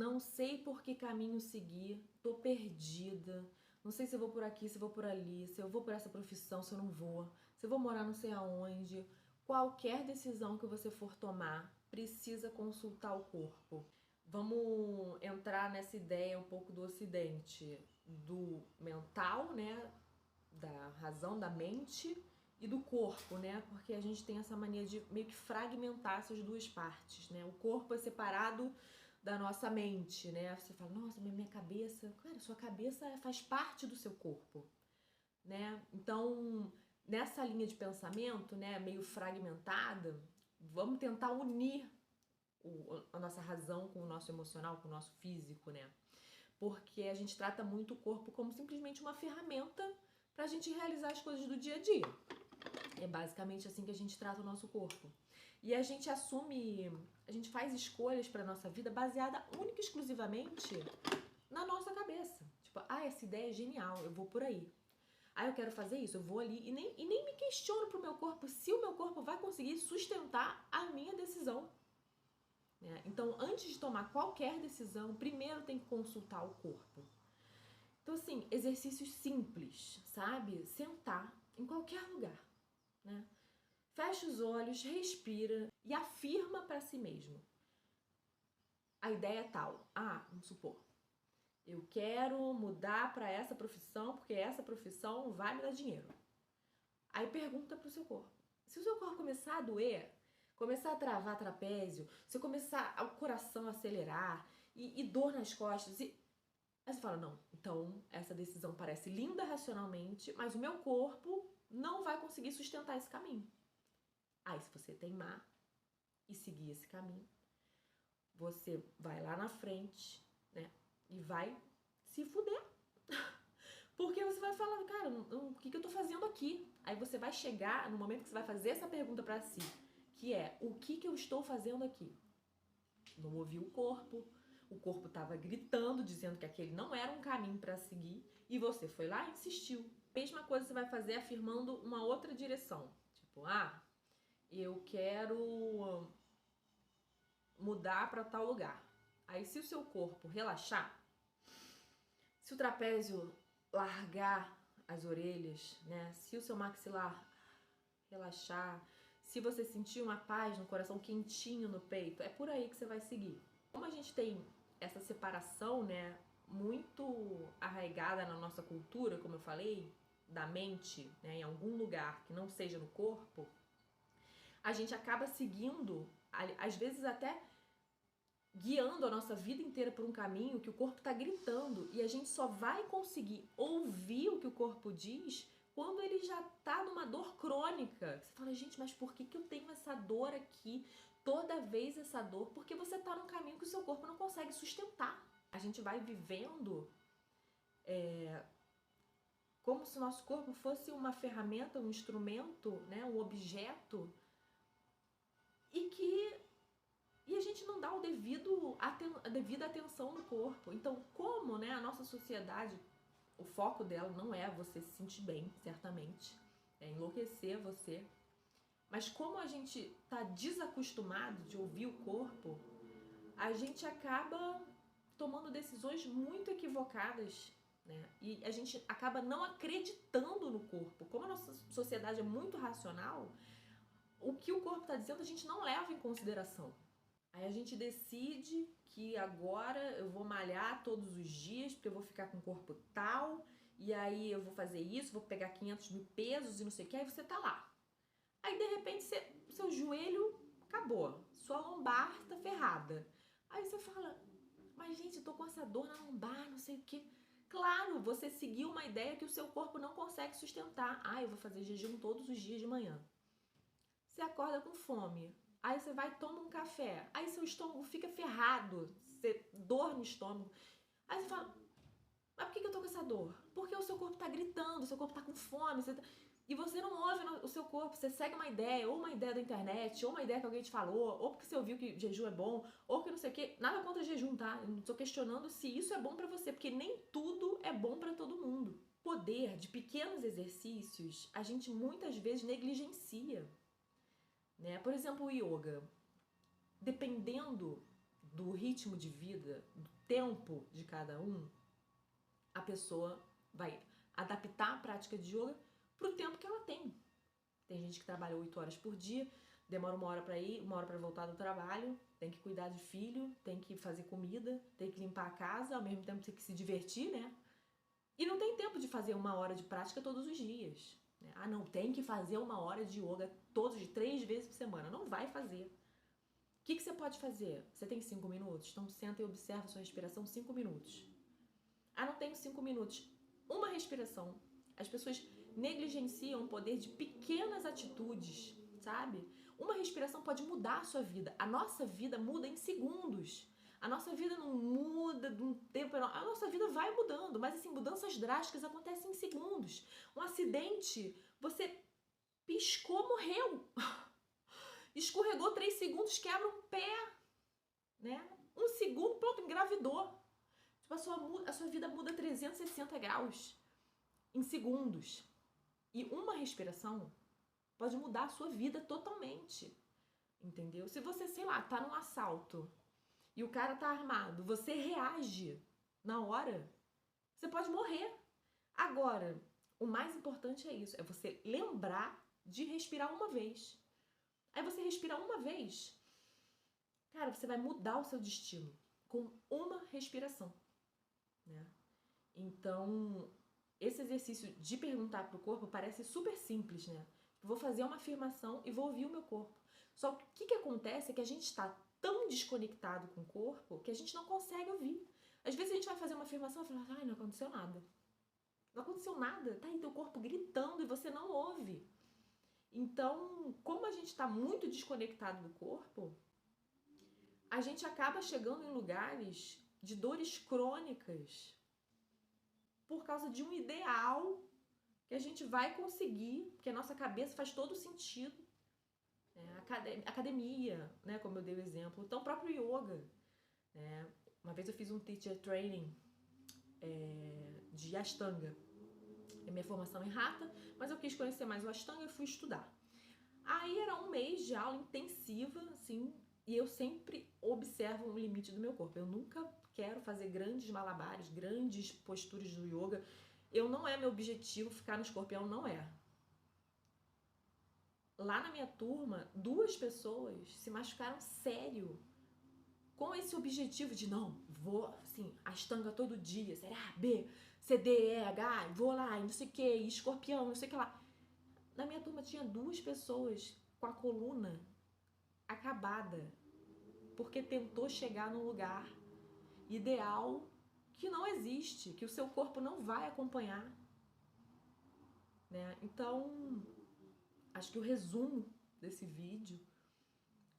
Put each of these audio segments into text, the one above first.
não sei por que caminho seguir, tô perdida, não sei se eu vou por aqui, se eu vou por ali, se eu vou por essa profissão, se eu não vou, se eu vou morar não sei aonde. Qualquer decisão que você for tomar, precisa consultar o corpo. Vamos entrar nessa ideia um pouco do Ocidente, do mental, né, da razão, da mente e do corpo, né? Porque a gente tem essa mania de meio que fragmentar essas duas partes, né? O corpo é separado da nossa mente, né? Você fala, nossa, mas minha cabeça... Cara, sua cabeça faz parte do seu corpo, né? Então, nessa linha de pensamento, né, meio fragmentada, vamos tentar unir a nossa razão com o nosso emocional, com o nosso físico, né? Porque a gente trata muito o corpo como simplesmente uma ferramenta para a gente realizar as coisas do dia a dia. É basicamente assim que a gente trata o nosso corpo. E a gente assume, a gente faz escolhas para nossa vida baseada única e exclusivamente na nossa cabeça. Tipo, essa ideia é genial, eu vou por aí. Eu quero fazer isso, eu vou ali e nem me questiono pro meu corpo se o meu corpo vai conseguir sustentar a minha decisão. Então, antes de tomar qualquer decisão, primeiro tem que consultar o corpo. Então, assim, exercícios simples, sabe? Sentar em qualquer lugar, né? Fecha os olhos, respira e afirma para si mesmo. A ideia é tal. Vamos supor, eu quero mudar para essa profissão porque essa profissão vai me dar dinheiro. Aí pergunta pro seu corpo. Se o seu corpo começar a doer, começar a travar trapézio, se começar o coração a acelerar e dor nas costas, aí você fala, não, então essa decisão parece linda racionalmente, mas o meu corpo não vai conseguir sustentar esse caminho. Aí se você teimar e seguir esse caminho, você vai lá na frente, né, e vai se fuder. Porque você vai falar, cara, o que eu tô fazendo aqui? Aí você vai chegar no momento que você vai fazer essa pergunta pra si, que é, o que eu estou fazendo aqui? Não ouvi o corpo tava gritando, dizendo que aquele não era um caminho pra seguir, e você foi lá e insistiu. Mesma coisa você vai fazer afirmando uma outra direção. Tipo, eu quero mudar pra tal lugar. Aí se o seu corpo relaxar, se o trapézio largar as orelhas, né? Se o seu maxilar relaxar, se você sentir uma paz no coração, quentinho no peito, é por aí que você vai seguir. Como a gente tem essa separação, né, muito arraigada na nossa cultura, como eu falei, da mente, né, em algum lugar que não seja no corpo, a gente acaba seguindo, às vezes até guiando a nossa vida inteira por um caminho que o corpo está gritando, e a gente só vai conseguir ouvir o que o corpo diz quando ele já tá numa dor crônica. Você fala, gente, mas por que eu tenho essa dor aqui? Toda vez essa dor? Porque você tá num caminho que o seu corpo não consegue sustentar. A gente vai vivendo como se o nosso corpo fosse uma ferramenta, um instrumento, né, um objeto, e a gente não dá a devida atenção no corpo. Então, como, né, a nossa sociedade, o foco dela não é você se sentir bem, certamente, é enlouquecer você, mas como a gente tá desacostumado de ouvir o corpo, a gente acaba tomando decisões muito equivocadas, né? E a gente acaba não acreditando no corpo. Como a nossa sociedade é muito racional, o que o corpo está dizendo a gente não leva em consideração. Aí a gente decide que agora eu vou malhar todos os dias, porque eu vou ficar com o corpo tal, e aí eu vou fazer isso, vou pegar 500 mil pesos e não sei o que, aí você tá lá. Aí de repente seu joelho acabou, sua lombar tá ferrada. Aí você fala, mas gente, eu tô com essa dor na lombar, não sei o que. Claro, você seguiu uma ideia que o seu corpo não consegue sustentar. Eu vou fazer jejum todos os dias de manhã. Você acorda com fome. Aí você vai e toma um café. Aí seu estômago fica ferrado. Você dor no estômago. Aí você fala, mas por que eu tô com essa dor? Porque o seu corpo tá gritando, o seu corpo tá com fome. E você não ouve o seu corpo. Você segue uma ideia, ou uma ideia da internet, ou uma ideia que alguém te falou, ou porque você ouviu que jejum é bom, ou que não sei o quê. Nada contra jejum, tá? Eu não tô questionando se isso é bom pra você, porque nem tudo é bom pra todo mundo. O poder de pequenos exercícios, a gente muitas vezes negligencia. Né? Por exemplo, o yoga. Dependendo do ritmo de vida, do tempo de cada um, a pessoa vai adaptar a prática de yoga pro tempo que ela tem. Tem gente que trabalha 8 horas por dia, demora 1 hora para ir, 1 hora para voltar do trabalho, tem que cuidar de filho, tem que fazer comida, tem que limpar a casa, ao mesmo tempo tem que se divertir, né? E não tem tempo de fazer 1 hora de prática todos os dias. Né? Ah, não, tem que fazer 1 hora de yoga 3 vezes por semana. Não vai fazer. O que você pode fazer? Você tem 5 minutos? Então senta e observa a sua respiração 5 minutos. Ah, não tenho 5 minutos. Uma respiração. As pessoas negligenciam o poder de pequenas atitudes, sabe? Uma respiração pode mudar a sua vida. A nossa vida muda em segundos. A nossa vida não muda de um tempo... A nossa vida vai mudando, mas assim, mudanças drásticas acontecem em segundos. Um acidente, você piscou, morreu. Escorregou 3 segundos, quebra um pé, né? 1 segundo, pronto, engravidou. Tipo, a sua vida muda 360 graus em segundos. E uma respiração pode mudar a sua vida totalmente, entendeu? Se você, sei lá, tá num assalto e o cara tá armado, você reage na hora, você pode morrer. Agora, o mais importante é isso, é você lembrar de respirar uma vez. Aí você respira uma vez, cara, você vai mudar o seu destino com uma respiração, né? Então, esse exercício de perguntar pro corpo parece super simples, né? Vou fazer uma afirmação e vou ouvir o meu corpo. Só que o que acontece é que a gente está tão desconectado com o corpo que a gente não consegue ouvir. Às vezes a gente vai fazer uma afirmação e fala, ai, não aconteceu nada. Não aconteceu nada, tá aí teu corpo gritando e você não ouve. Então, como a gente está muito desconectado do corpo, a gente acaba chegando em lugares de dores crônicas por causa de um ideal que a gente vai conseguir, porque a nossa cabeça faz todo sentido. Academia, né, como eu dei o exemplo, então o próprio yoga. Né? Uma vez eu fiz um teacher training de Ashtanga. É minha formação em Hatha, mas eu quis conhecer mais o Ashtanga e fui estudar. Aí era 1 mês de aula intensiva, assim, e eu sempre observo o limite do meu corpo. Eu nunca quero fazer grandes malabares, grandes posturas do yoga. Não é meu objetivo ficar no escorpião, não é. Lá na minha turma, 2 pessoas se machucaram sério com esse objetivo de não, vou, assim, Ashtanga todo dia, série A, B, C, D, E, H, vou lá, não sei o que, escorpião, não sei o que lá. Na minha turma tinha 2 pessoas com a coluna acabada, porque tentou chegar num lugar ideal que não existe, que o seu corpo não vai acompanhar. Né? Então, acho que o resumo desse vídeo,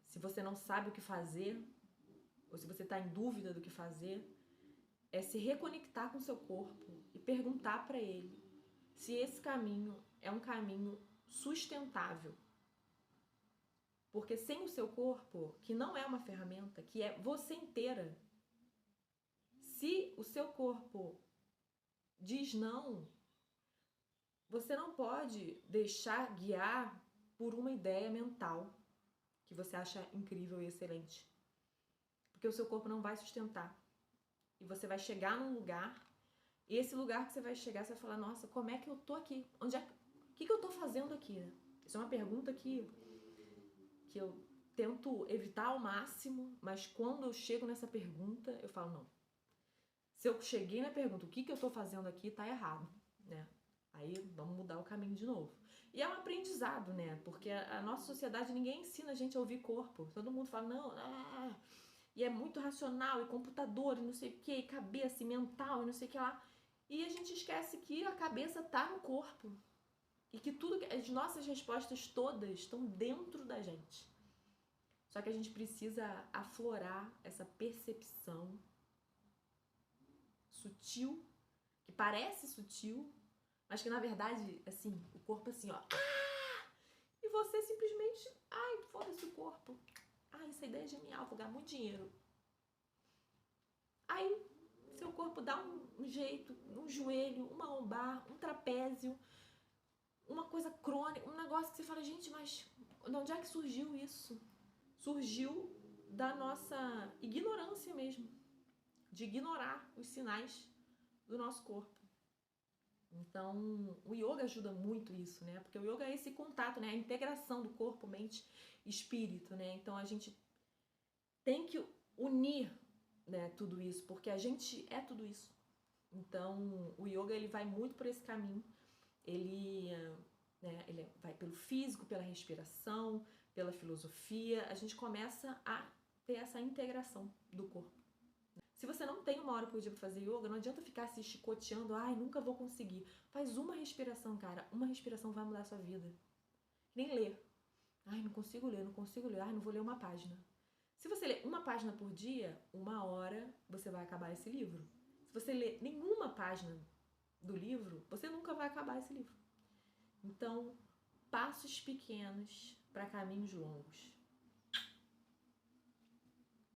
se você não sabe o que fazer, ou se você está em dúvida do que fazer, é se reconectar com o seu corpo e perguntar para ele se esse caminho é um caminho sustentável. Porque sem o seu corpo, que não é uma ferramenta, que é você inteira, se o seu corpo diz não, você não pode deixar guiar por uma ideia mental que você acha incrível e excelente. Porque o seu corpo não vai sustentar. E você vai chegar num lugar, e esse lugar que você vai chegar, você vai falar, nossa, como é que eu tô aqui? O que eu tô fazendo aqui? Né? Isso é uma pergunta que eu tento evitar ao máximo, mas quando eu chego nessa pergunta, eu falo, não. Se eu cheguei na pergunta, o que eu tô fazendo aqui, tá errado, né? Aí vamos mudar o caminho de novo. E é um aprendizado, né? Porque a nossa sociedade, ninguém ensina a gente a ouvir corpo. Todo mundo fala, não, e é muito racional, e computador, e não sei o que, e cabeça, e mental, e não sei o que lá. E a gente esquece que a cabeça tá no corpo. E que as nossas respostas todas estão dentro da gente. Só que a gente precisa aflorar essa percepção sutil, que parece sutil, mas que na verdade, assim, o corpo assim, ó. E você simplesmente, foda-se o corpo. Essa ideia é genial, vou ganhar muito dinheiro. Aí, seu corpo dá um jeito, um joelho, uma lombar, um trapézio, uma coisa crônica, um negócio que você fala, gente, mas de onde é que surgiu isso? Surgiu da nossa ignorância mesmo, de ignorar os sinais do nosso corpo. Então, o yoga ajuda muito isso, né? Porque o yoga é esse contato, né? A integração do corpo, mente e espírito, né? Então, a gente tem que unir, né, tudo isso, porque a gente é tudo isso. Então, o yoga, ele vai muito por esse caminho. Ele vai pelo físico, pela respiração, pela filosofia. A gente começa a ter essa integração do corpo. Se você não tem uma hora por dia para fazer yoga, não adianta ficar se chicoteando, ai, nunca vou conseguir. Faz uma respiração, cara. Uma respiração vai mudar a sua vida. Nem ler. Ai, não consigo ler. Ai, não vou ler uma página. Se você ler uma página por dia, 1 hora você vai acabar esse livro. Se você ler nenhuma página do livro, você nunca vai acabar esse livro. Então, passos pequenos para caminhos longos.